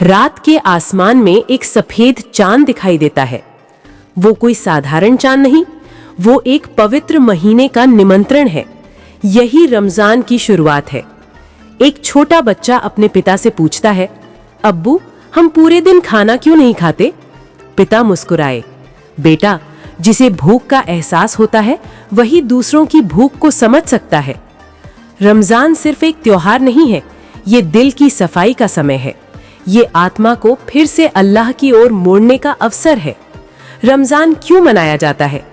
रात के आसमान में एक सफेद चांद दिखाई देता है। वो कोई साधारण चांद नहीं, वो एक पवित्र महीने का निमंत्रण है। यही रमजान की शुरुआत है। एक छोटा बच्चा अपने पिता से पूछता है, अब्बू, हम पूरे दिन खाना क्यों नहीं खाते? पिता मुस्कुराए, बेटा, जिसे भूख का एहसास होता है वही दूसरों की भूख को समझ सकता है। रमजान सिर्फ एक त्योहार नहीं है, ये दिल की सफाई का समय है। ये आत्मा को फिर से अल्लाह की ओर मोड़ने का अवसर है। रमजान क्यों मनाया जाता है?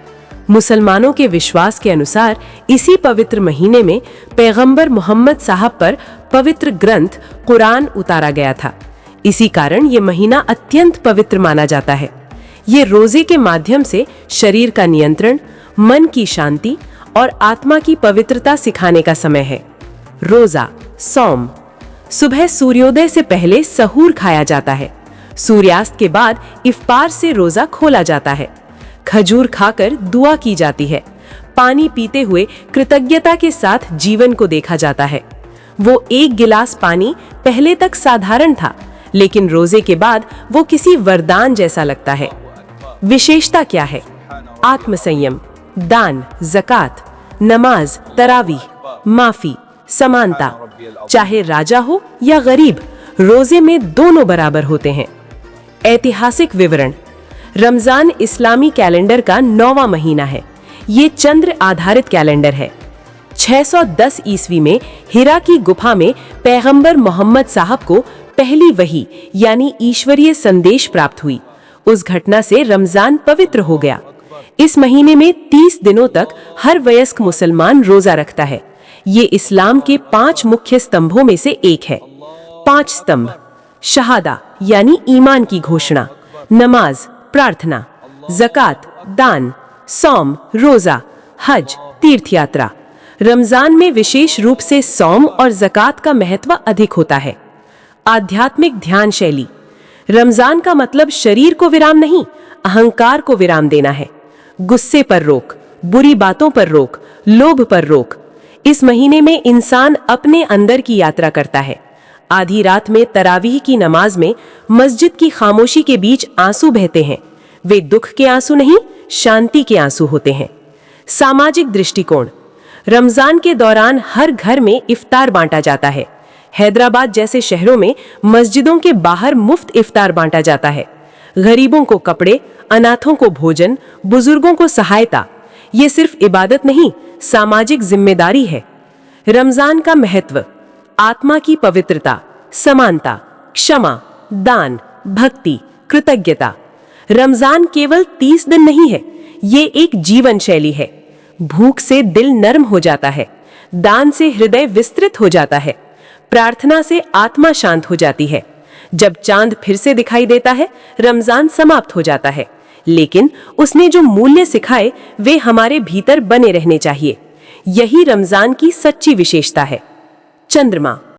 मुसलमानों के विश्वास के अनुसार इसी पवित्र महीने में पैगंबर मोहम्मद साहब पर पवित्र ग्रंथ कुरान उतारा गया था। इसी कारण ये महीना अत्यंत पवित्र माना जाता है। ये रोजे के माध्यम से शरीर का नियंत्रण, मन की शांति और आत्मा की पवित्रता सिखाने का समय है। रोजा, सौम। सुबह सूर्योदय से पहले सहूर खाया जाता है। सूर्यास्त के बाद इफ्तार से रोजा खोला जाता है। खजूर खाकर दुआ की जाती है। पानी पीते हुए कृतज्ञता के साथ जीवन को देखा जाता है। वो एक गिलास पानी पहले तक साधारण था, लेकिन रोजे के बाद वो किसी वरदान जैसा लगता है। विशेषता क्या है? आत्मसंयम, दान, ज़कात, नमाज, तरावीह, माफी, समानता। चाहे राजा हो या गरीब, रोजे में दोनों बराबर होते हैं। ऐतिहासिक विवरण। रमजान इस्लामी कैलेंडर का 9वां महीना है। ये चंद्र आधारित कैलेंडर है। 610 ईस्वी में हिरा की गुफा में पैगंबर मोहम्मद साहब को पहली वही यानी ईश्वरीय संदेश प्राप्त हुई। उस घटना से रमजान पवित्र हो गया। इस महीने में 30 दिनों तक हर वयस्क मुसलमान रोजा रखता है। ये इस्लाम के 5 मुख्य स्तंभों में से एक है। 5 स्तंभ: शहादा यानी ईमान की घोषणा, नमाज, प्रार्थना, ज़कात, दान, सौम, रोजा, हज, तीर्थ यात्रा। रमजान में विशेष रूप से सौम और ज़कात का महत्व अधिक होता है। आध्यात्मिक ध्यान शैली। रमजान का मतलब शरीर को विराम नहीं, अहंकार को विराम देना है। गुस्से पर रोक, बुरी बातों पर रोक, लोभ पर रोक। इस महीने में इंसान अपने अंदर की यात्रा करता है। आधी रात में तरावीह की नमाज में मस्जिद की खामोशी के बीच आंसू बहते हैं। वे दुख के आंसू नहीं, शांति के आंसू होते हैं। सामाजिक दृष्टिकोण। रमजान के दौरान हर घर में इफ्तार बांटा जाता है। हैदराबाद जैसे शहरों में मस्जिदों के बाहर मुफ्त इफ्तार बांटा जाता है। गरीबों को कपड़े, अनाथों को भोजन, बुजुर्गों को सहायता। ये सिर्फ इबादत नहीं, सामाजिक जिम्मेदारी है। रमजान का महत्व: आत्मा की पवित्रता, समानता, क्षमा, दान, भक्ति, कृतज्ञता। रमजान केवल 30 दिन नहीं है, ये एक जीवन शैली है। भूख से दिल नर्म हो जाता है, दान से हृदय विस्तृत हो जाता है, प्रार्थना से आत्मा शांत हो जाती है। जब चांद फिर से दिखाई देता है, रमजान समाप्त हो जाता है, लेकिन उसने जो मूल्य सिखाए वे हमारे भीतर बने रहने चाहिए। यही रमजान की सच्ची विशेषता है। चंद्रमा।